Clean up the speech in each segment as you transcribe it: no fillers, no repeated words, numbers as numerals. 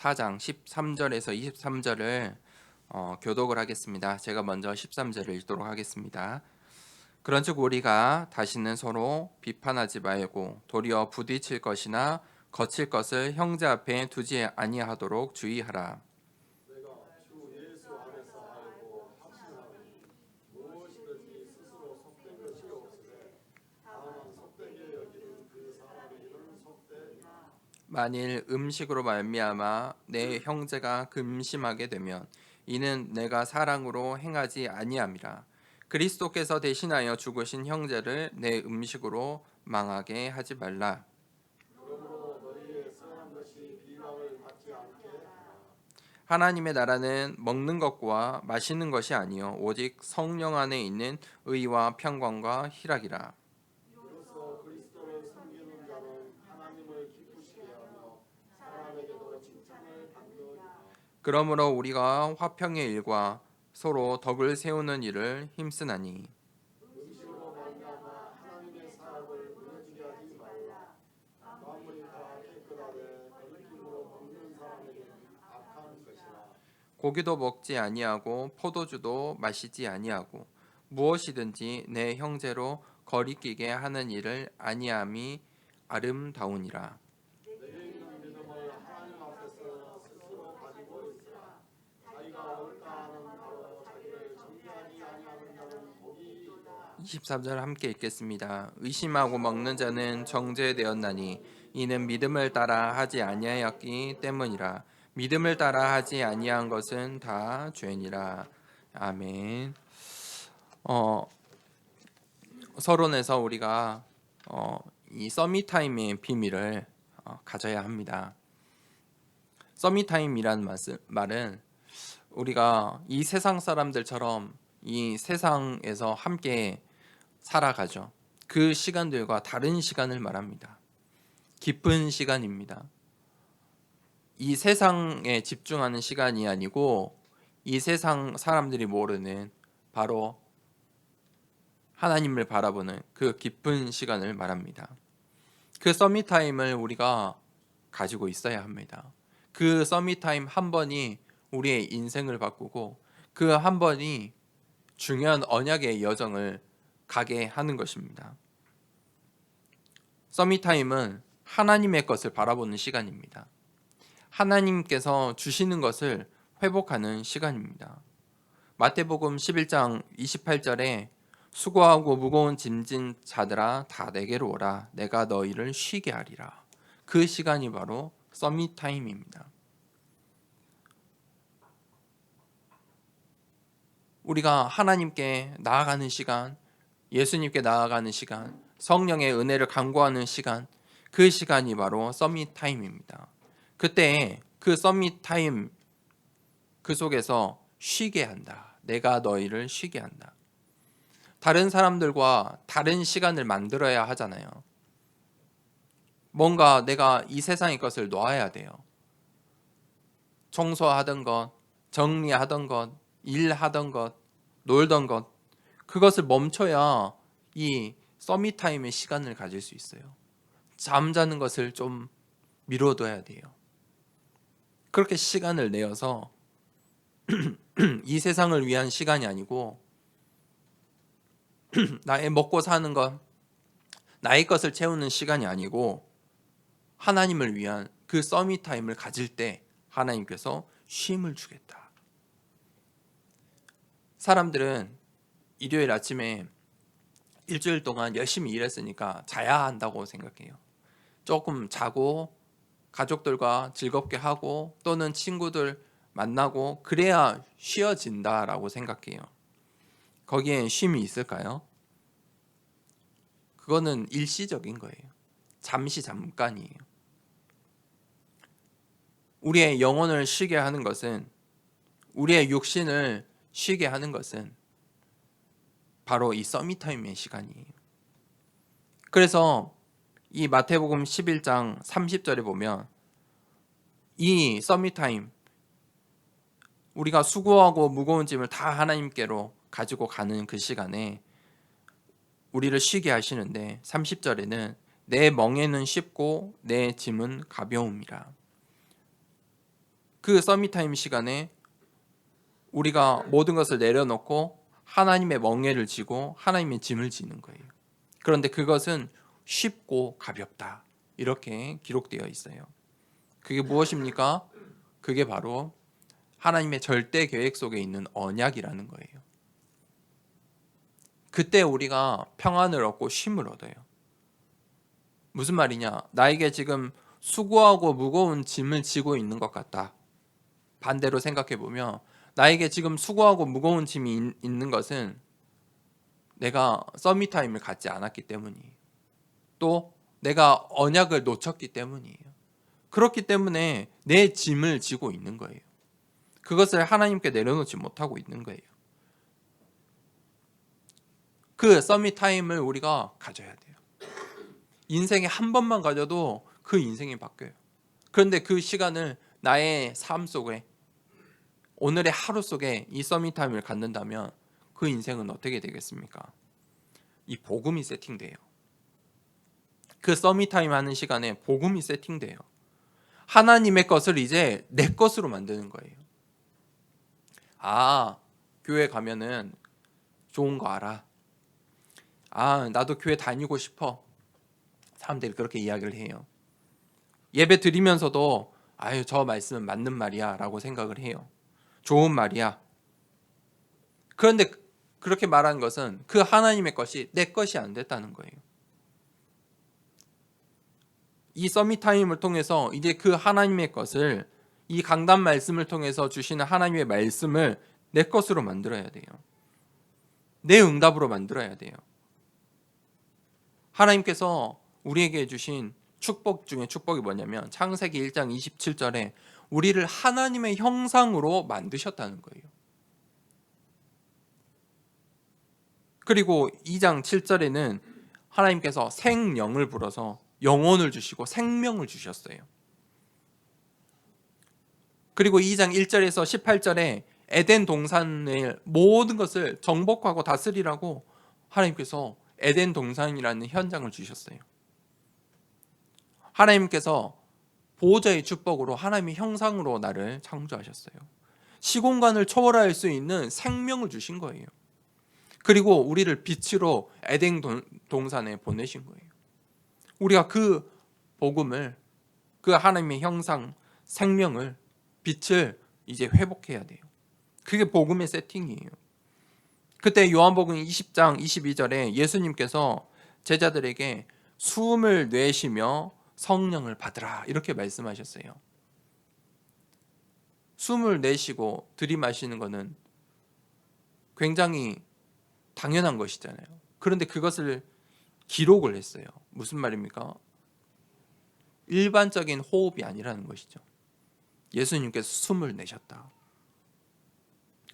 4장 13절에서 23절을 교독을 하겠습니다. 제가 먼저 13절을 읽도록 하겠습니다. 그런즉 우리가 다시는 서로 비판하지 말고 도리어 부딪힐 것이나 거칠 것을 형제 앞에 두지 아니하도록 주의하라. 내가 주 예수 안에서 알고 확신하니 무엇이든지 스스로 속된 것이 없으되 다만 속되게 여기는 그 사람의 일은 속되니라. 만일 음식으로 말미암아 내 형제가 금심하게 되면 이는 내가 사랑으로 행하지 아니함이라. 그리스도께서 대신하여 죽으신 형제를 내 음식으로 망하게 하지 말라. 그러므로 너희의 선한 것이 비방을 받지 않게 하라. 하나님의 나라는 먹는 것과 마시는 것이 아니요 오직 성령 안에 있는 의와 평강과 희락이라. 이로써 그리스도를 섬기는 자는 하나님을 기쁘시게 하며 사람에게도 칭찬을 받느니라. 그러므로 우리가 화평의 일과 서로 덕을 세우는 일을 힘쓰나니 음식으로 말미암아 하나님의 사역을 무너지게 하지 말라. 만물이 다 깨끗하되 거룩함으로 먹는 사람에게는 악한 것이라. 고기도 먹지 아니하고 포도주도 마시지 아니하고 무엇이든지 내 형제로 거리끼게 하는 일을 아니함이 아름다우니라. 내게 있는 믿음을 하나님 앞에서 스스로 가지고 있으라. 자기가 옳다 하는 바로 자기를 정죄하지 아니하는 자는 복이 있도다. 23절 함께 읽겠습니다. 의심하고 먹는 자는 정죄되었나니 이는 믿음을 따라 하지 아니하였기 때문이라. 믿음을 따라 하지 아니한 것은 다 죄니라. 아멘. 서론에서 우리가 이 서밋타임의 비밀을 가져야 합니다. 서밋타임이라는 말은 우리가 이 세상 사람들처럼 이 세상에서 함께 살아가죠. 그 시간들과 다른 시간을 말합니다. 깊은 시간입니다. 이 세상에 집중하는 시간이 아니고 이 세상 사람들이 모르는 바로 하나님을 바라보는 그 깊은 시간을 말합니다. 그 서밋타임을 우리가 가지고 있어야 합니다. 그 서밋타임 한 번이 우리의 인생을 바꾸고 그 한 번이 중요한 언약의 여정을 가게 하는 것입니다. 서밋타임은 하나님의 것을 바라보는 시간입니다. 하나님께서 주시는 것을 회복하는 시간입니다. 마태복음 11장 28절에 수고하고 무거운 짐진 자들아 다 내게로 오라 내가 너희를 쉬게 하리라. 그 시간이 바로 서밋타임입니다. 우리가 하나님께 나아가는 시간, 예수님께 나아가는 시간, 성령의 은혜를 간구하는 시간, 그 시간이 바로 서밋타임입니다. 그때 그 서밋타임 그 속에서 쉬게 한다. 내가 너희를 쉬게 한다. 다른 사람들과 다른 시간을 만들어야 하잖아요. 뭔가 내가 이 세상의 것을 놓아야 돼요. 청소하던 것, 정리하던 것, 일하던 것, 놀던 것, 그것을 멈춰야 이 서밋타임의 시간을 가질 수 있어요. 잠자는 것을 좀 미뤄둬야 돼요. 그렇게 시간을 내어서 이 세상을 위한 시간이 아니고 나의 먹고 사는 것, 나의 것을 채우는 시간이 아니고 하나님을 위한 그 서밋타임을 가질 때 하나님께서 쉼을 주겠다. 사람들은 일요일 아침에 일주일 동안 열심히 일했으니까 자야 한다고 생각해요. 조금 자고 가족들과 즐겁게 하고 또는 친구들 만나고 그래야 쉬어진다라고 생각해요. 거기에 쉼이 있을까요? 그거는 일시적인 거예요. 잠깐이에요. 우리의 영혼을 쉬게 하는 것은, 우리의 육신을 쉬게 하는 것은 바로 이 서밋타임의 시간이에요. 그래서 이 마태복음 11장 30절에 보면 이 서밋타임, 우리가 수고하고 무거운 짐을 다 하나님께로 가지고 가는 그 시간에 우리를 쉬게 하시는데 30절에는 내 멍에는 쉽고 내 짐은 가벼움이라. 그 서밋타임 시간에 우리가 모든 것을 내려놓고 하나님의 멍에를 지고 하나님의 짐을 지는 거예요. 그런데 그것은 쉽고 가볍다. 이렇게 기록되어 있어요. 그게 무엇입니까? 그게 바로 하나님의 절대 계획 속에 있는 언약이라는 거예요. 그때 우리가 평안을 얻고 쉼을 얻어요. 무슨 말이냐? 나에게 지금 수고하고 무거운 짐을 지고 있는 것 같다. 반대로 생각해 보면 나에게 지금 수고하고 무거운 짐이 있는 것은 내가 서밋타임을 갖지 않았기 때문이에요. 또 내가 언약을 놓쳤기 때문이에요. 그렇기 때문에 내 짐을 지고 있는 거예요. 그것을 하나님께 내려놓지 못하고 있는 거예요. 그 서밋타임을 우리가 가져야 돼요. 인생에 한 번만 가져도 그 인생이 바뀌어요. 그런데 그 시간을 나의 삶 속에, 오늘의 하루 속에 이 서밋타임을 갖는다면 그 인생은 어떻게 되겠습니까? 이 복음이 세팅돼요. 그 서밋타임 하는 시간에 복음이 세팅돼요. 하나님의 것을 이제 내 것으로 만드는 거예요. 아, 교회 가면은 좋은 거 알아. 아, 나도 교회 다니고 싶어. 사람들이 그렇게 이야기를 해요. 예배 드리면서도 아유, 저 말씀은 맞는 말이야 라고 생각을 해요. 좋은 말이야. 그런데 그렇게 말하는 것은 그 하나님의 것이 내 것이 안 됐다는 거예요. 이 서밋타임을 통해서 이제 그 하나님의 것을, 이 강단 말씀을 통해서 주시는 하나님의 말씀을 내 것으로 만들어야 돼요. 내 응답으로 만들어야 돼요. 하나님께서 우리에게 주신 축복 중에 축복이 뭐냐면 창세기 1장 27절에 우리를 하나님의 형상으로 만드셨다는 거예요. 그리고 2장 7절에는 하나님께서 생령을 불어서 영혼을 주시고 생명을 주셨어요. 그리고 2장 1절에서 18절에 에덴 동산의 모든 것을 정복하고 다스리라고 하나님께서 에덴 동산이라는 현장을 주셨어요. 하나님께서 보호자의 축복으로 하나님의 형상으로 나를 창조하셨어요. 시공간을 초월할 수 있는 생명을 주신 거예요. 그리고 우리를 빛으로 에덴 동산에 보내신 거예요. 우리가 그 복음을, 그 하나님의 형상, 생명을, 빛을 이제 회복해야 돼요. 그게 복음의 세팅이에요. 그때 요한복음 20장 22절에 예수님께서 제자들에게 숨을 내쉬며 성령을 받으라 이렇게 말씀하셨어요. 숨을 내쉬고 들이마시는 것은 굉장히 당연한 것이잖아요. 그런데 그것을 기록을 했어요. 무슨 말입니까? 일반적인 호흡이 아니라는 것이죠. 예수님께서 숨을 내셨다.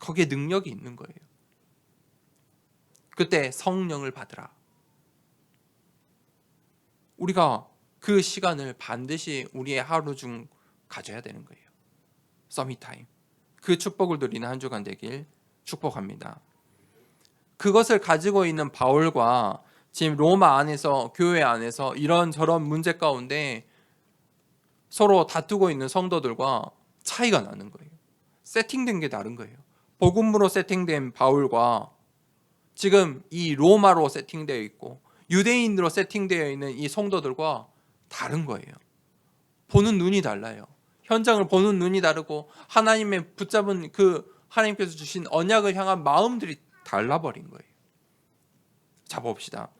거기에 능력이 있는 거예요. 그때 성령을 받으라. 우리가 그 시간을 반드시 우리의 하루 중 가져야 되는 거예요. 서밋타임. 그 축복을 누리는 한 주간 되길 축복합니다. 그것을 가지고 있는 바울과 지금 로마 안에서, 교회 안에서 이런저런 문제 가운데 서로 다투고 있는 성도들과 차이가 나는 거예요. 세팅된 게 다른 거예요. 복음으로 세팅된 바울과 지금 이 로마로 세팅되어 있고 유대인으로 세팅되어 있는 이 성도들과 다른 거예요. 보는 눈이 달라요. 현장을 보는 눈이 다르고 하나님의 붙잡은 그 하나님께서 주신 언약을 향한 마음들이 달라버린 거예요. 자, 봅시다.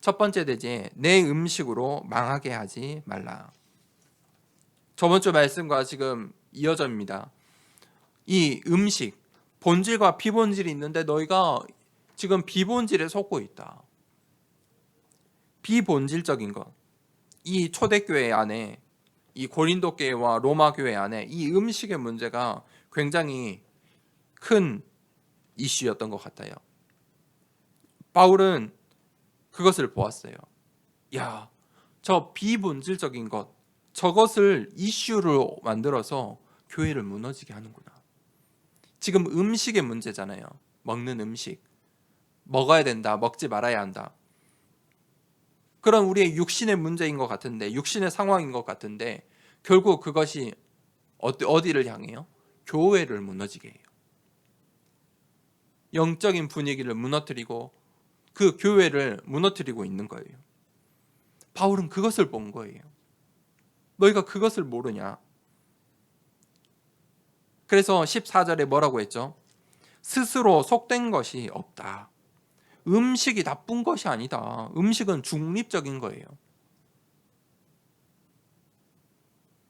첫 번째 대제, 내 음식으로 망하게 하지 말라. 저번 주 말씀과 지금 이어집니다. 이 음식, 본질과 비본질이 있는데 너희가 지금 비본질에 속고 있다. 비본질적인 것. 이 초대교회 안에, 이 고린도 교회와 로마 교회 안에 이 음식의 문제가 굉장히 큰 이슈였던 것 같아요. 바울은 그것을 보았어요. 야, 저 비본질적인 것, 저것을 이슈로 만들어서 교회를 무너지게 하는구나. 지금 음식의 문제잖아요. 먹는 음식. 먹어야 된다, 먹지 말아야 한다. 그런 우리의 육신의 문제인 것 같은데, 육신의 상황인 것 같은데 결국 그것이 어디를 향해요? 교회를 무너지게 해요. 영적인 분위기를 무너뜨리고 그 교회를 무너뜨리고 있는 거예요. 바울은 그것을 본 거예요. 너희가 그것을 모르냐? 그래서 14절에 뭐라고 했죠? 스스로 속된 것이 없다. 음식이 나쁜 것이 아니다. 음식은 중립적인 거예요.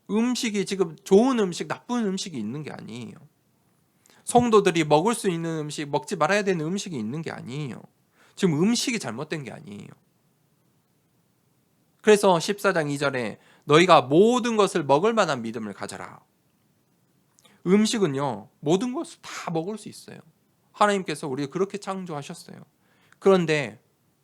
음식이 지금 좋은 음식, 나쁜 음식이 있는 게 아니에요. 성도들이 먹을 수 있는 음식, 먹지 말아야 되는 음식이 있는 게 아니에요. 지금 음식이 잘못된 게 아니에요. 그래서 14장 2절에 너희가 모든 것을 먹을 만한 믿음을 가져라. 음식은요, 모든 것을 다 먹을 수 있어요. 하나님께서 우리를 그렇게 창조하셨어요. 그런데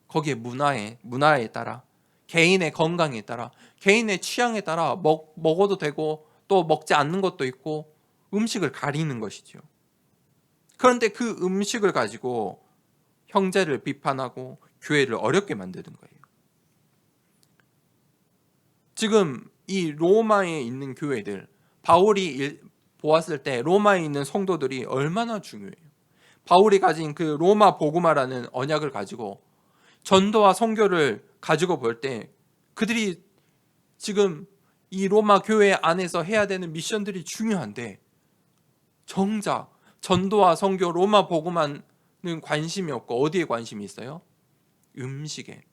거기에 문화에 따라, 개인의 건강에 따라, 개인의 취향에 따라 먹어도 되고 또 먹지 않는 것도 있고 음식을 가리는 것이죠. 그런데 그 음식을 가지고 형제를 비판하고 교회를 어렵게 만드는 거예요. 지금 이 로마에 있는 교회들, 바울이 보았을 때 로마에 있는 성도들이 얼마나 중요해요. 바울이 가진 그 로마 복음화라는 언약을 가지고 전도와 선교를 가지고 볼 때 그들이 지금 이 로마 교회 안에서 해야 되는 미션들이 중요한데 정작 전도와 선교 로마 복음화는 관심이 없고 어디에 관심이 있어요? 음식에,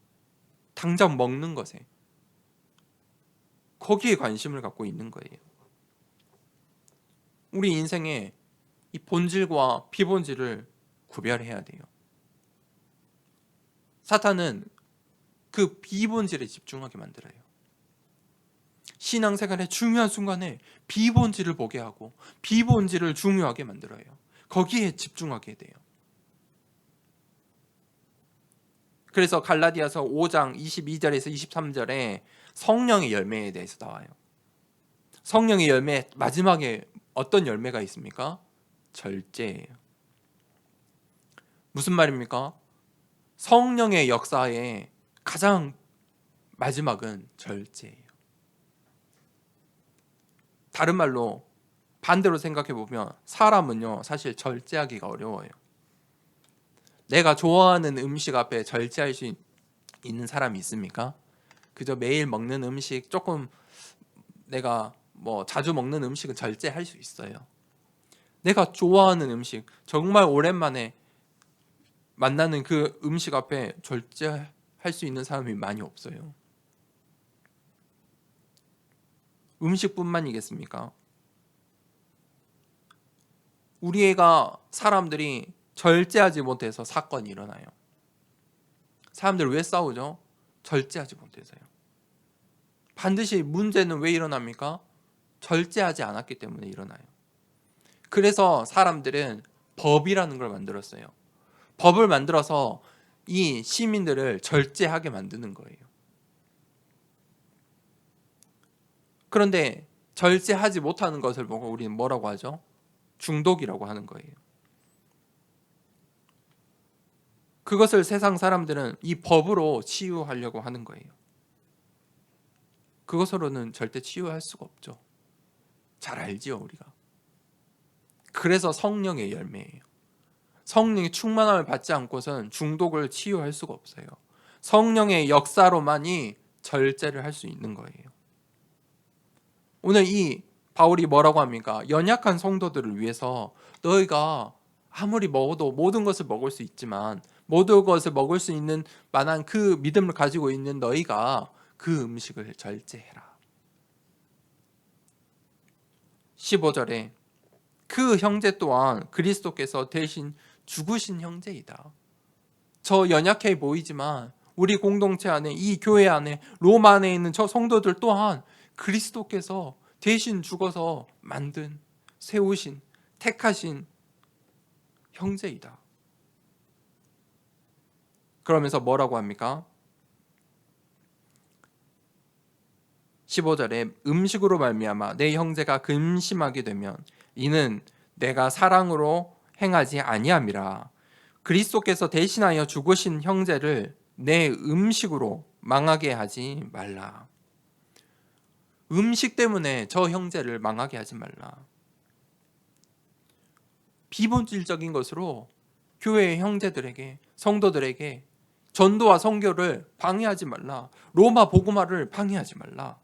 당장 먹는 것에, 거기에 관심을 갖고 있는 거예요. 우리 인생에 이 본질과 비본질을 구별해야 돼요. 사탄은 그 비본질에 집중하게 만들어요. 신앙생활의 중요한 순간에 비본질을 보게 하고 비본질을 중요하게 만들어요. 거기에 집중하게 돼요. 그래서 갈라디아서 5장 22절에서 23절에 성령의 열매에 대해서 나와요. 성령의 열매 마지막에 어떤 열매가 있습니까? 절제예요. 무슨 말입니까? 성령의 역사의 가장 마지막은 절제예요. 다른 말로 반대로 생각해 보면 사람은요, 사실 절제하기가 어려워요. 내가 좋아하는 음식 앞에 절제할 수 있는 사람이 있습니까? 그저 매일 먹는 음식, 조금 내가 자주 먹는 음식은 절제할 수 있어요. 내가 좋아하는 음식, 정말 오랜만에 만나는 그 음식 앞에 절제할 수 있는 사람이 많이 없어요. 음식뿐만이겠습니까? 사람들이 절제하지 못해서 사건이 일어나요. 사람들 왜 싸우죠? 절제하지 못해서요. 반드시 문제는 왜 일어납니까? 절제하지 않았기 때문에 일어나요. 그래서 사람들은 법이라는 걸 만들었어요. 법을 만들어서 이 시민들을 절제하게 만드는 거예요. 그런데 절제하지 못하는 것을 보고 우리는 뭐라고 하죠? 중독이라고 하는 거예요. 그것을 세상 사람들은 이 법으로 치유하려고 하는 거예요. 그것으로는 절대 치유할 수가 없죠. 잘 알지요, 우리가. 그래서 성령의 열매예요. 성령의 충만함을 받지 않고서는 중독을 치유할 수가 없어요. 성령의 역사로만이 절제를 할 수 있는 거예요. 오늘 이 바울이 뭐라고 합니까? 연약한 성도들을 위해서 너희가 아무리 먹어도 모든 것을 먹을 수 있지만 모든 것을 먹을 수 있는 만한 그 믿음을 가지고 있는 너희가 그 음식을 절제해라. 15절에 그 형제 또한 그리스도께서 대신 죽으신 형제이다. 저 연약해 보이지만 우리 공동체 안에, 이 교회 안에, 로마 안에 있는 저 성도들 또한 그리스도께서 대신 죽어서 만든, 세우신, 택하신 형제이다. 그러면서 뭐라고 합니까? 15절에 음식으로 말미암아 내 형제가 근심하게 되면 이는 내가 사랑으로 행하지 아니함이라. 그리스도께서 대신하여 죽으신 형제를 내 음식으로 망하게 하지 말라. 음식 때문에 저 형제를 망하게 하지 말라. 비본질적인 것으로 교회의 형제들에게, 성도들에게 전도와 선교를 방해하지 말라. 로마 복음화를 방해하지 말라.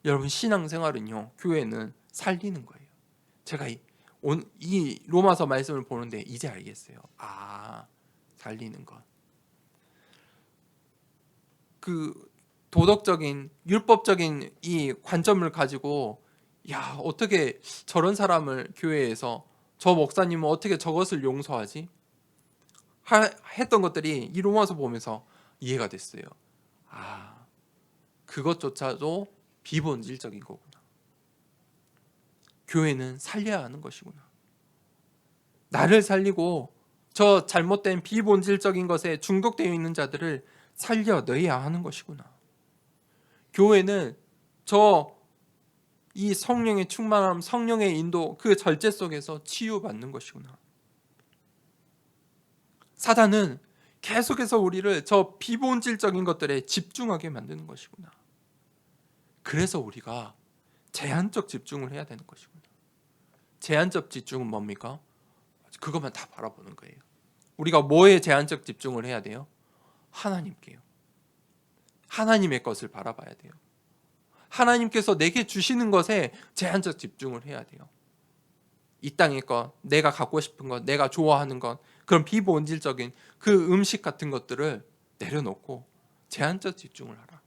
여러분, 신앙생활은요, 교회는 살리는 거예요. 제가 이 로마서 말씀을 보는데 이제 알겠어요. 살리는 것. 그 도덕적인, 율법적인 이 관점을 가지고, 어떻게 저런 사람을 교회에서, 저 목사님은 어떻게 저것을 용서하지? 했던 것들이 이 로마서 보면서 이해가 됐어요. 그것조차도 비본질적인 거구나. 교회는 살려야 하는 것이구나. 나를 살리고 저 잘못된 비본질적인 것에 중독되어 있는 자들을 살려내야 하는 것이구나. 교회는 이 성령의 충만함, 성령의 인도, 그 절제 속에서 치유받는 것이구나. 사단은 계속해서 우리를 저 비본질적인 것들에 집중하게 만드는 것이구나. 그래서 우리가 제한적 집중을 해야 되는 것이구나. 제한적 집중은 뭡니까? 그것만 다 바라보는 거예요. 우리가 뭐에 제한적 집중을 해야 돼요? 하나님께요. 하나님의 것을 바라봐야 돼요. 하나님께서 내게 주시는 것에 제한적 집중을 해야 돼요. 이 땅의 것, 내가 갖고 싶은 것, 내가 좋아하는 것, 그런 비본질적인 그 음식 같은 것들을 내려놓고 제한적 집중을 하라.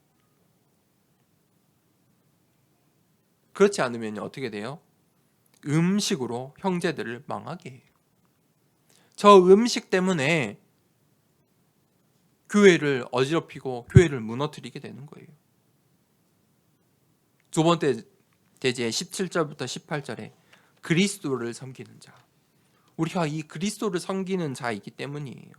그렇지 않으면 어떻게 돼요? 음식으로 형제들을 망하게 해요. 저 음식 때문에 교회를 어지럽히고 교회를 무너뜨리게 되는 거예요. 두 번째 대제 17절부터 18절에 그리스도를 섬기는 자. 우리가 이 그리스도를 섬기는 자이기 때문이에요.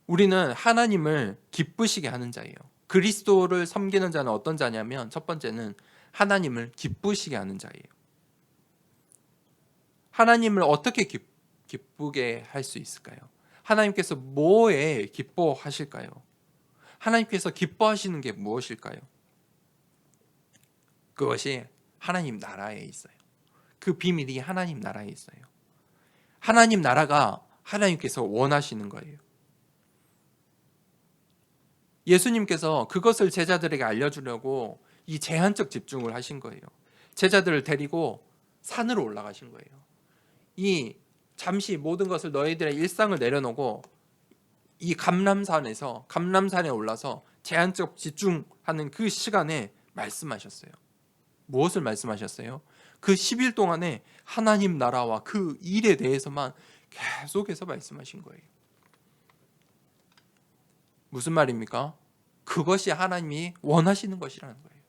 우리는 하나님을 기쁘시게 하는 자예요. 그리스도를 섬기는 자는 어떤 자냐면, 첫 번째는 하나님을 기쁘시게 하는 자예요. 하나님을 어떻게 기쁘게 할 수 있을까요? 하나님께서 뭐에 기뻐하실까요? 하나님께서 기뻐하시는 게 무엇일까요? 그것이 하나님 나라에 있어요. 그 비밀이 하나님 나라에 있어요. 하나님 나라가 하나님께서 원하시는 거예요. 예수님께서 그것을 제자들에게 알려주려고 이 제한적 집중을 하신 거예요. 제자들을 데리고 산으로 올라가신 거예요. 이 잠시 모든 것을 너희들의 일상을 내려놓고 이 감람산에 올라서 제한적 집중하는 그 시간에 말씀하셨어요. 무엇을 말씀하셨어요? 그 10일 동안에 하나님 나라와 그 일에 대해서만 계속해서 말씀하신 거예요. 무슨 말입니까? 그것이 하나님이 원하시는 것이라는 거예요.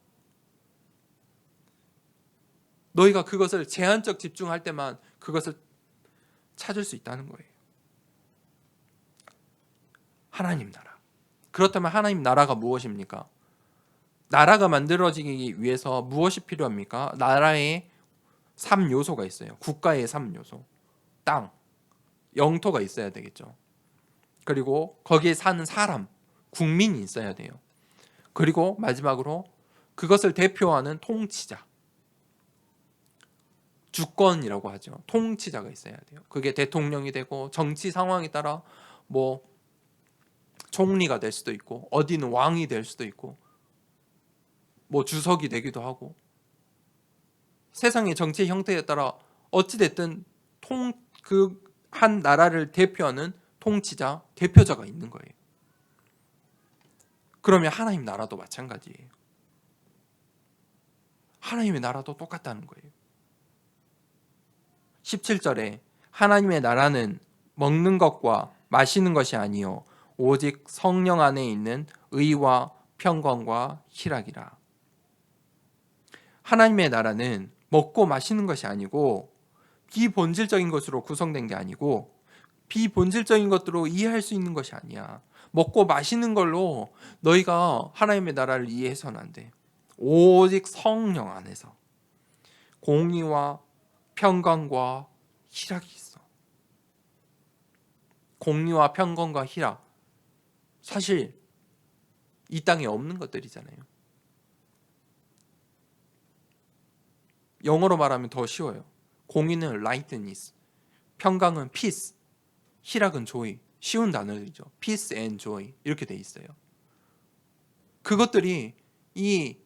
너희가 그것을 제한적 집중할 때만 그것을 찾을 수 있다는 거예요. 하나님 나라. 그렇다면 하나님 나라가 무엇입니까? 나라가 만들어지기 위해서 무엇이 필요합니까? 나라의 3요소가 있어요. 국가의 3요소. 땅, 영토가 있어야 되겠죠. 그리고 거기에 사는 사람, 국민이 있어야 돼요. 그리고 마지막으로 그것을 대표하는 통치자, 주권이라고 하죠. 통치자가 있어야 돼요. 그게 대통령이 되고, 정치 상황에 따라 뭐 총리가 될 수도 있고, 어디는 왕이 될 수도 있고, 뭐 주석이 되기도 하고, 세상의 정치 형태에 따라 어찌 됐든 그 한 나라를 대표하는 통치자, 대표자가 있는 거예요. 그러면 하나님 나라도 마찬가지예요. 하나님의 나라도 똑같다는 거예요. 17절에 하나님의 나라는 먹는 것과 마시는 것이 아니요 오직 성령 안에 있는 의와 평강과 희락이라. 하나님의 나라는 먹고 마시는 것이 아니고, 비본질적인 것으로 구성된 게 아니고, 비본질적인 것들로 이해할 수 있는 것이 아니야. 먹고 마시는 걸로 너희가 하나님의 나라를 이해해서는 안 돼. 오직 성령 안에서 공의와 평강과 희락이 있어. 공의와 평강과 희락. 사실 이 땅에 없는 것들이잖아요. 영어로 말하면 더 쉬워요. 공의는 lightness, 평강은 peace, 희락은 joy. 쉬운 단어들이죠. peace and joy 이렇게 돼 있어요. 그것들이 이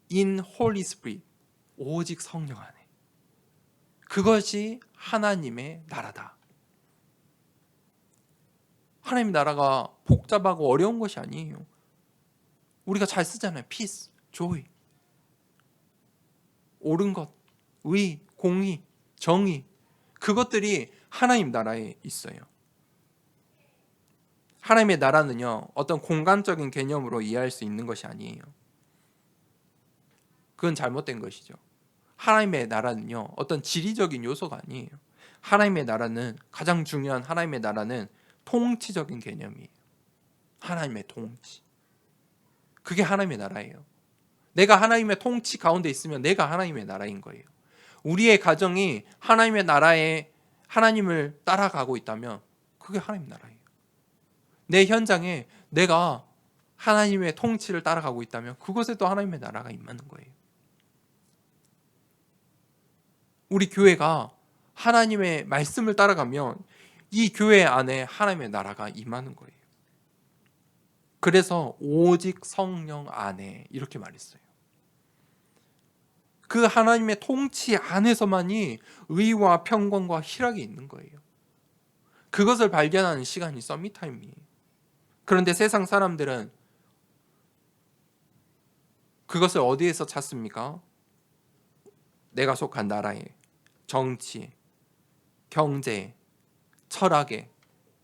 in Holy Spirit, 오직 성령 안에, 그것이 하나님의 나라다. 하나님의 나라가 복잡하고 어려운 것이 아니에요. 우리가 잘 쓰잖아요. peace, joy. 옳은 것, 의, 공의, 정의, 그것들이 하나님 나라에 있어요. 하나님의 나라는요, 어떤 공간적인 개념으로 이해할 수 있는 것이 아니에요. 그건 잘못된 것이죠. 하나님의 나라는요, 어떤 지리적인 요소가 아니에요. 하나님의 나라는, 가장 중요한 하나님의 나라는 통치적인 개념이에요. 하나님의 통치. 그게 하나님의 나라예요. 내가 하나님의 통치 가운데 있으면 내가 하나님의 나라인 거예요. 우리의 가정이 하나님의 나라에 하나님을 따라가고 있다면 그게 하나님 나라예요. 내 현장에 내가 하나님의 통치를 따라가고 있다면 그곳에 또 하나님의 나라가 임하는 거예요. 우리 교회가 하나님의 말씀을 따라가면 이 교회 안에 하나님의 나라가 임하는 거예요. 그래서 오직 성령 안에 이렇게 말했어요. 그 하나님의 통치 안에서만이 의와 평강과 희락이 있는 거예요. 그것을 발견하는 시간이 서밋타임이에요. 그런데 세상 사람들은 그것을 어디에서 찾습니까? 내가 속한 나라에, 정치, 경제, 철학에,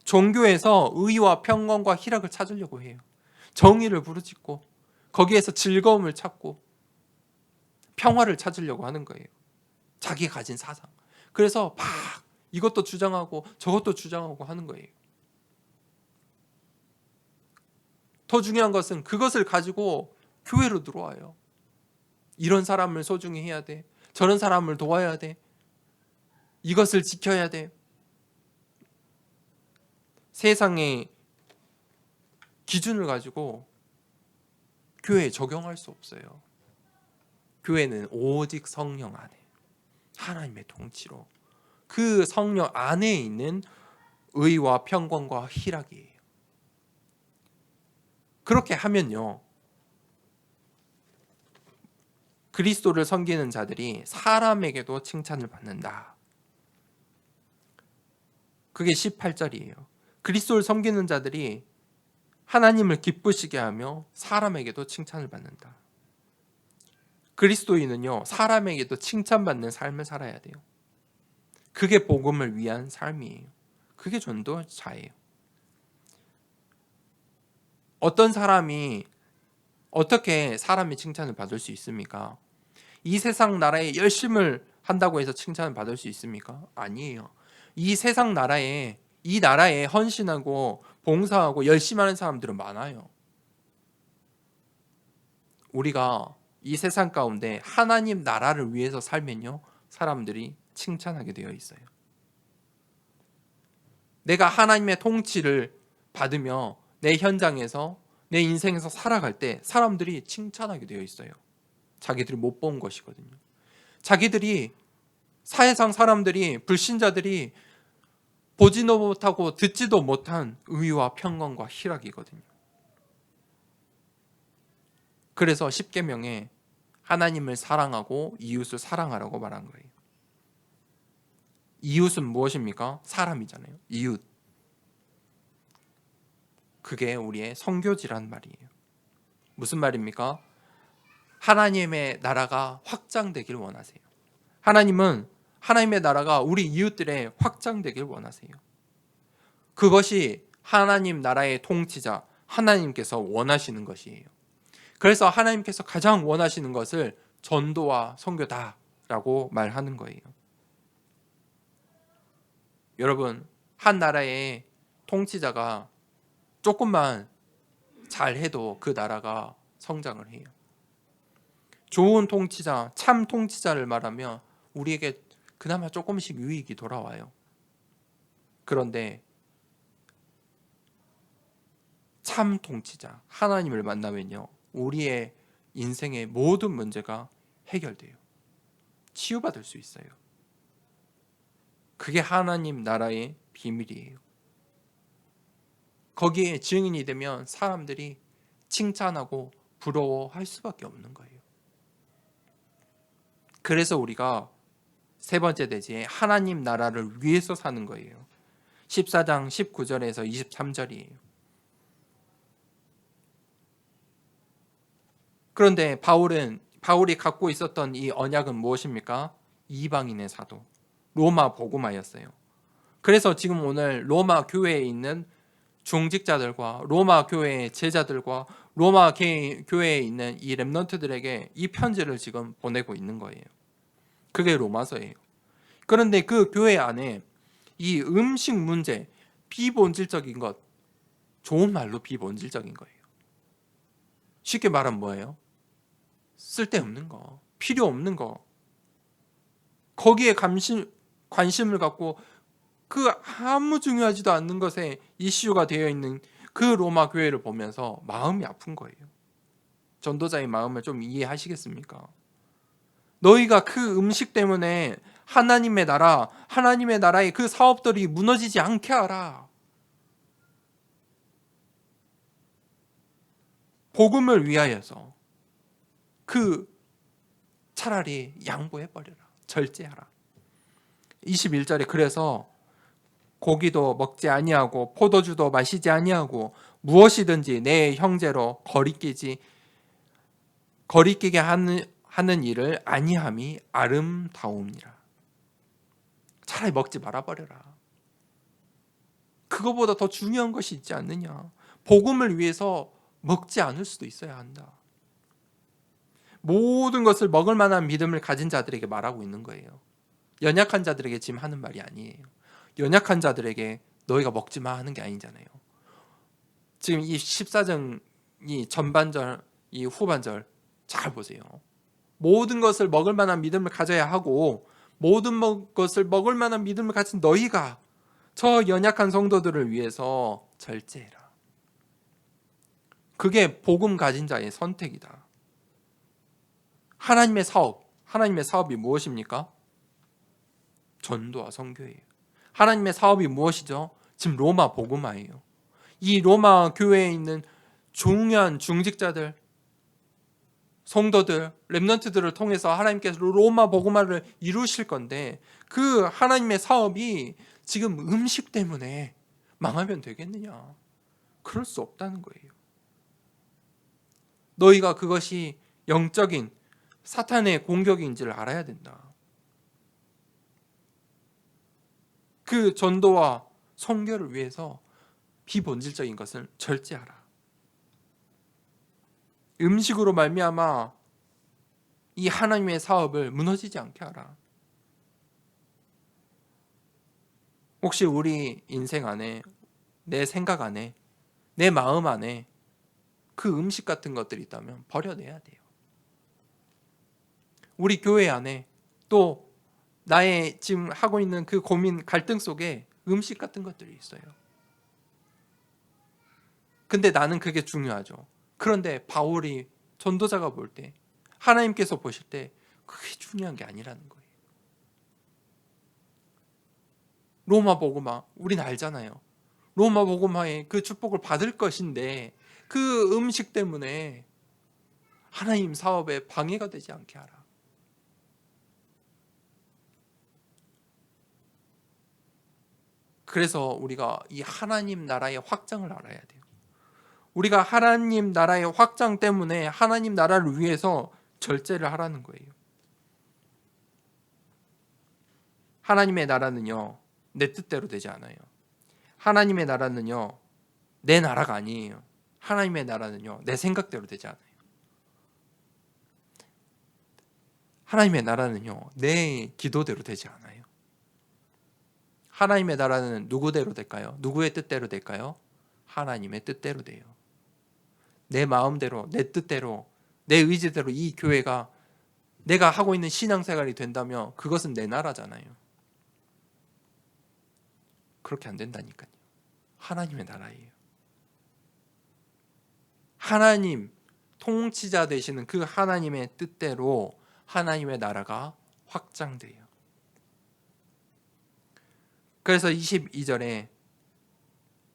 종교에서 의와 평강과 희락을 찾으려고 해요. 정의를 부르짖고 거기에서 즐거움을 찾고 평화를 찾으려고 하는 거예요. 자기가 가진 사상. 그래서 막 이것도 주장하고 저것도 주장하고 하는 거예요. 더 중요한 것은 그것을 가지고 교회로 들어와요. 이런 사람을 소중히 해야 돼. 저런 사람을 도와야 돼. 이것을 지켜야 돼. 세상의 기준을 가지고 교회에 적용할 수 없어요. 교회는 오직 성령 안에, 하나님의 통치로, 그 성령 안에 있는 의와 평강과 희락이에요. 그렇게 하면요, 그리스도를 섬기는 자들이 사람에게도 칭찬을 받는다. 그게 18절이에요. 그리스도를 섬기는 자들이 하나님을 기쁘시게 하며 사람에게도 칭찬을 받는다. 그리스도인은요, 사람에게도 칭찬받는 삶을 살아야 돼요. 그게 복음을 위한 삶이에요. 그게 전도자예요. 어떤 사람이 어떻게 사람의 칭찬을 받을 수 있습니까? 이 세상 나라에 열심을 한다고 해서 칭찬을 받을 수 있습니까? 아니에요. 이 세상 나라에, 이 나라에 헌신하고 봉사하고 열심히 하는 사람들은 많아요. 우리가 이 세상 가운데 하나님 나라를 위해서 살면요, 사람들이 칭찬하게 되어 있어요. 내가 하나님의 통치를 받으며 내 현장에서, 내 인생에서 살아갈 때 사람들이 칭찬하게 되어 있어요. 자기들이 못 본 것이거든요. 자기들이, 사회상 사람들이, 불신자들이 보지도 못하고 듣지도 못한 의와 평강과 희락이거든요. 그래서 십계명에 하나님을 사랑하고 이웃을 사랑하라고 말한 거예요. 이웃은 무엇입니까? 사람이잖아요. 이웃. 그게 우리의 선교지란 말이에요. 무슨 말입니까? 하나님의 나라가 확장되길 원하세요. 하나님은 하나님의 나라가 우리 이웃들에 확장되길 원하세요. 그것이 하나님 나라의 통치자 하나님께서 원하시는 것이에요. 그래서 하나님께서 가장 원하시는 것을 전도와 선교다라고 말하는 거예요. 여러분, 한 나라의 통치자가 조금만 잘해도 그 나라가 성장을 해요. 좋은 통치자, 참 통치자를 말하면 우리에게 그나마 조금씩 유익이 돌아와요. 그런데 참 통치자 하나님을 만나면요, 우리의 인생의 모든 문제가 해결돼요. 치유받을 수 있어요. 그게 하나님 나라의 비밀이에요. 거기에 증인이 되면 사람들이 칭찬하고 부러워할 수밖에 없는 거예요. 그래서 우리가 세 번째 대지에 하나님 나라를 위해서 사는 거예요. 14장 19절에서 23절이에요. 그런데 바울이 갖고 있었던 이 언약은 무엇입니까? 이방인의 사도, 로마 복음화였어요. 그래서 지금 오늘 로마 교회에 있는 중직자들과 로마 교회의 제자들과 로마 교회에 있는 이 렘넌트들에게 이 편지를 지금 보내고 있는 거예요. 그게 로마서예요. 그런데 그 교회 안에 이 음식 문제, 비본질적인 것, 좋은 말로 비본질적인 거예요. 쉽게 말하면 뭐예요? 쓸데없는 거, 필요 없는 거, 거기에 관심을 갖고 그 아무 중요하지도 않는 것에 이슈가 되어 있는 그 로마 교회를 보면서 마음이 아픈 거예요. 전도자의 마음을 좀 이해하시겠습니까? 너희가 그 음식 때문에 하나님의 나라의 그 사업들이 무너지지 않게 하라. 복음을 위하여서 차라리 양보해버려라. 절제하라. 21절에 그래서 고기도 먹지 아니하고 포도주도 마시지 아니하고 무엇이든지 내 형제로 거리끼게 하는 일을 아니함이 아름다움이라. 차라리 먹지 말아버려라. 그거보다 더 중요한 것이 있지 않느냐. 복음을 위해서 먹지 않을 수도 있어야 한다. 모든 것을 먹을 만한 믿음을 가진 자들에게 말하고 있는 거예요. 연약한 자들에게 지금 하는 말이 아니에요. 연약한 자들에게 너희가 먹지 마 하는 게 아니잖아요. 지금 이 14장이 전반절, 이 후반절 잘 보세요. 모든 것을 먹을 만한 믿음을 가져야 하고 모든 것을 먹을 만한 믿음을 가진 너희가 저 연약한 성도들을 위해서 절제해라. 그게 복음 가진 자의 선택이다. 하나님의 사업이 무엇입니까? 전도와 선교예요. 하나님의 사업이 무엇이죠? 지금 로마 복음화예요. 이 로마 교회에 있는 중요한 중직자들, 성도들, 렘넌트들을 통해서 하나님께서 로마 복음화를 이루실 건데 그 하나님의 사업이 지금 음식 때문에 망하면 되겠느냐? 그럴 수 없다는 거예요. 너희가 그것이 영적인 사탄의 공격인지를 알아야 된다. 그 전도와 선교를 위해서 비본질적인 것을 절제하라. 음식으로 말미암아 이 하나님의 사업을 무너지지 않게 하라. 혹시 우리 인생 안에, 내 생각 안에, 내 마음 안에 그 음식 같은 것들이 있다면 버려내야 돼요. 우리 교회 안에 또 나의 지금 하고 있는 그 고민, 갈등 속에 음식 같은 것들이 있어요. 근데 나는 그게 중요하죠. 그런데 바울이 전도자가 볼 때, 하나님께서 보실 때 그게 중요한 게 아니라는 거예요. 로마 복음화 우린 알잖아요. 로마 복음화의 그 축복을 받을 것인데 그 음식 때문에 하나님 사업에 방해가 되지 않게 하라. 그래서 우리가 이 하나님 나라의 확장을 알아야 돼요. 우리가 하나님 나라의 확장 때문에 하나님 나라를 위해서 절제를 하라는 거예요. 하나님의 나라는요, 내 뜻대로 되지 않아요. 하나님의 나라는요, 내 나라가 아니에요. 하나님의 나라는요, 내 생각대로 되지 않아요. 하나님의 나라는요, 내 기도대로 되지 않아요. 하나님의 나라는 누구대로 될까요? 누구의 뜻대로 될까요? 하나님의 뜻대로 돼요. 내 마음대로, 내 뜻대로, 내 의지대로 이 교회가 내가 하고 있는 신앙생활이 된다면 그것은 내 나라잖아요. 그렇게 안 된다니까요. 하나님의 나라예요. 하나님 통치자 되시는 그 하나님의 뜻대로 하나님의 나라가 확장돼요. 그래서 22절에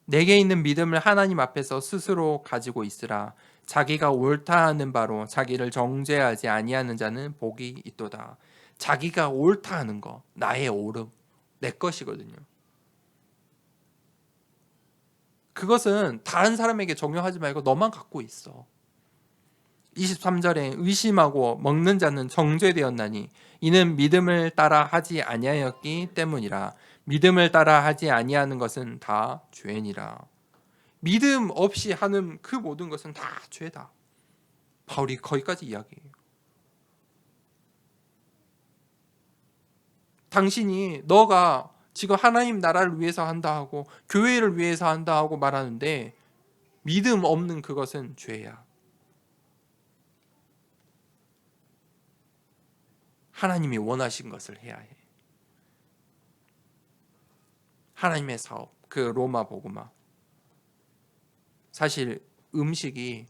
내게 있는 믿음을 하나님 앞에서 스스로 가지고 있으라. 자기가 옳다 하는 바로 자기를 정죄하지 아니하는 자는 복이 있도다. 자기가 옳다 하는 거, 나의 옳음, 내 것이거든요. 그것은 다른 사람에게 적용하지 말고 너만 갖고 있어. 23절에 의심하고 먹는 자는 정죄되었나니 이는 믿음을 따라 하지 아니하였기 때문이라. 믿음을 따라 하지 아니하는 것은 다 죄니라. 믿음 없이 하는 그 모든 것은 다 죄다. 바울이 거기까지 이야기해요. 당신이 너가 지금 하나님 나라를 위해서 한다 하고 교회를 위해서 한다 하고 말하는데 믿음 없는 그것은 죄야. 하나님이 원하신 것을 해야 해. 하나님의 사업, 그 로마 복음화. 사실 음식이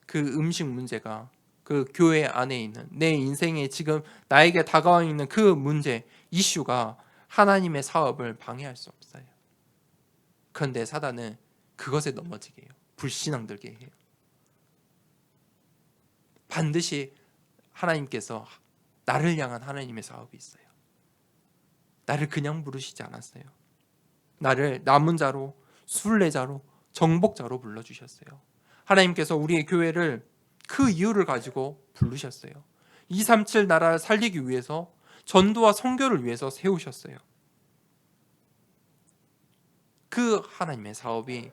그 음식 문제가 그 교회 안에 있는 내 인생에 지금 나에게 다가와 있는 그 문제, 이슈가 하나님의 사업을 방해할 수 없어요. 그런데 사단은 그것에 넘어지게 해요. 불신앙들게 해요. 반드시 하나님께서 나를 향한 하나님의 사업이 있어요. 나를 그냥 부르시지 않았어요. 나를 남은 자로, 순례자로, 정복자로 불러주셨어요. 하나님께서 우리의 교회를 그 이유를 가지고 부르셨어요. 237 나라를 살리기 위해서, 전도와 선교를 위해서 세우셨어요. 그 하나님의 사업이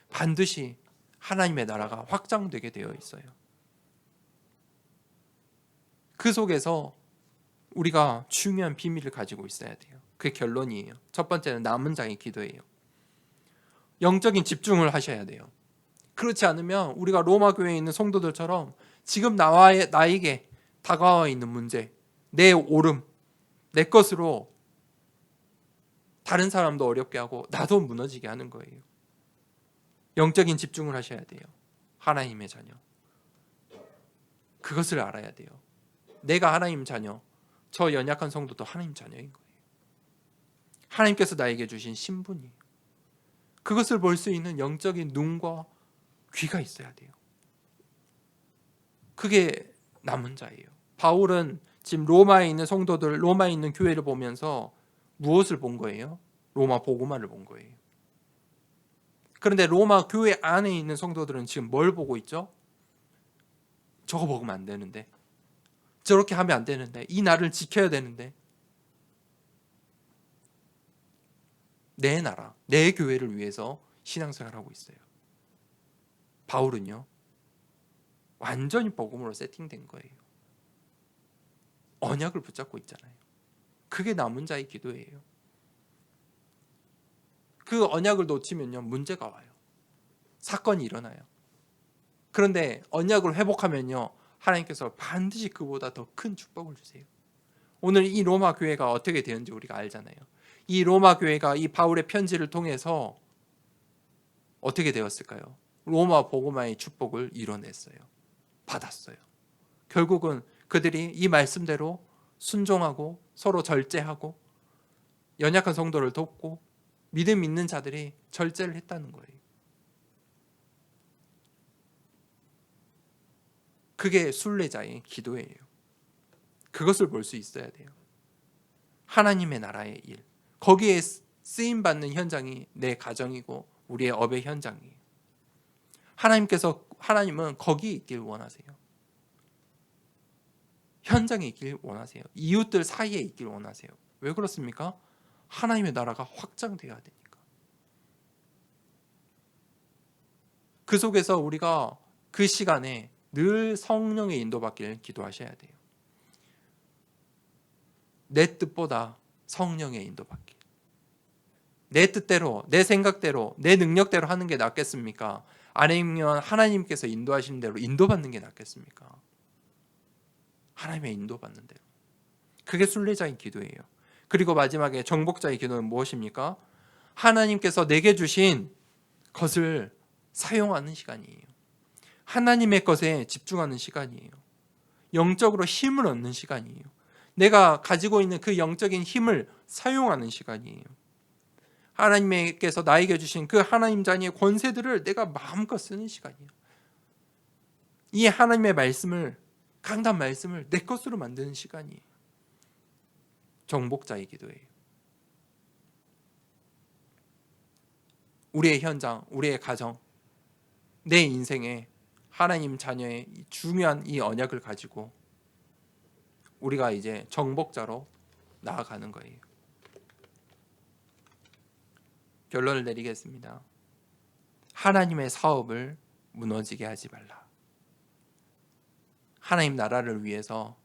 반드시 하나님의 나라가 확장되게 되어 있어요. 그 속에서 우리가 중요한 비밀을 가지고 있어야 돼요. 그게 결론이에요. 첫 번째는 남은 자의 기도예요. 영적인 집중을 하셔야 돼요. 그렇지 않으면 우리가 로마 교회에 있는 성도들처럼 지금 나에게 다가와 있는 문제, 내 옳음, 내 것으로 다른 사람도 어렵게 하고 나도 무너지게 하는 거예요. 영적인 집중을 하셔야 돼요. 하나님의 자녀. 그것을 알아야 돼요. 내가 하나님 자녀, 저 연약한 성도도 하나님 자녀인 거예요. 하나님께서 나에게 주신 신분이에요. 그것을 볼 수 있는 영적인 눈과 귀가 있어야 돼요. 그게 남은 자예요. 바울은 지금 로마에 있는 성도들, 로마에 있는 교회를 보면서 무엇을 본 거예요? 로마 복음화를 본 거예요. 그런데 로마 교회 안에 있는 성도들은 지금 뭘 보고 있죠? 저거 먹으면 안 되는데, 저렇게 하면 안 되는데, 이 날을 지켜야 되는데, 내 나라, 내 교회를 위해서 신앙생활하고 있어요. 바울은요, 완전히 복음으로 세팅된 거예요. 언약을 붙잡고 있잖아요. 그게 남은 자의 기도예요. 그 언약을 놓치면요, 문제가 와요. 사건이 일어나요. 그런데 언약을 회복하면요, 하나님께서 반드시 그보다 더 큰 축복을 주세요. 오늘 이 로마 교회가 어떻게 되는지 우리가 알잖아요. 이 로마 교회가 이 바울의 편지를 통해서 어떻게 되었을까요? 로마 복음화의 축복을 이뤄냈어요. 받았어요. 결국은 그들이 이 말씀대로 순종하고 서로 절제하고 연약한 성도를 돕고 믿음 있는 자들이 절제를 했다는 거예요. 그게 순례자의 기도예요. 그것을 볼 수 있어야 돼요. 하나님의 나라의 일, 거기에 쓰임받는 현장이 내 가정이고 우리의 업의 현장이에요. 하나님은 거기에 있길 원하세요. 현장에 있길 원하세요. 이웃들 사이에 있길 원하세요. 왜 그렇습니까? 하나님의 나라가 확장되어야 되니까. 그 속에서 우리가 그 시간에 늘 성령의 인도받기를 기도하셔야 돼요. 내 뜻보다 성령의 인도받기. 내 뜻대로, 내 생각대로, 내 능력대로 하는 게 낫겠습니까? 아니면 하나님께서 인도하시는 대로 인도받는 게 낫겠습니까? 하나님의 인도받는 대로. 그게 순례자의 기도예요. 그리고 마지막에 정복자의 기도는 무엇입니까? 하나님께서 내게 주신 것을 사용하는 시간이에요. 하나님의 것에 집중하는 시간이에요. 영적으로 힘을 얻는 시간이에요. 내가 가지고 있는 그 영적인 힘을 사용하는 시간이에요. 하나님께서 나에게 주신 그 하나님 자녀의 권세들을 내가 마음껏 쓰는 시간이에요. 이 하나님의 말씀을, 강단 말씀을 내 것으로 만드는 시간이에요. 정복자의 기도예요. 우리의 현장, 우리의 가정, 내 인생에 하나님 자녀의 중요한 이 언약을 가지고 우리가 이제 정복자로 나아가는 거예요. 결론을 내리겠습니다. 하나님의 사업을 무너지게 하지 말라. 하나님 나라를 위해서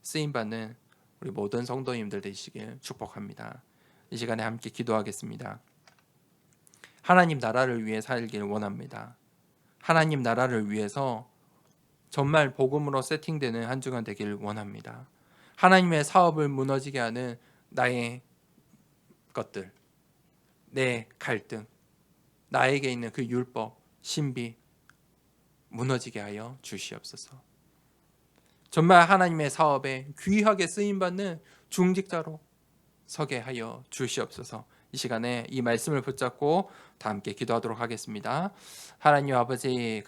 쓰임받는 우리 모든 성도님들 되시길 축복합니다. 이 시간에 함께 기도하겠습니다. 하나님 나라를 위해 살길 원합니다. 하나님 나라를 위해서 정말 복음으로 세팅되는 한 주간 되길 원합니다. 하나님의 사업을 무너지게 하는 나의 것들, 내 갈등, 나에게 있는 그 율법, 신비 무너지게 하여 주시옵소서. 정말 하나님의 사업에 귀하게 쓰임받는 중직자로 서게 하여 주시옵소서. 이 시간에 이 말씀을 붙잡고 다 함께 기도하도록 하겠습니다. 하나님 아버지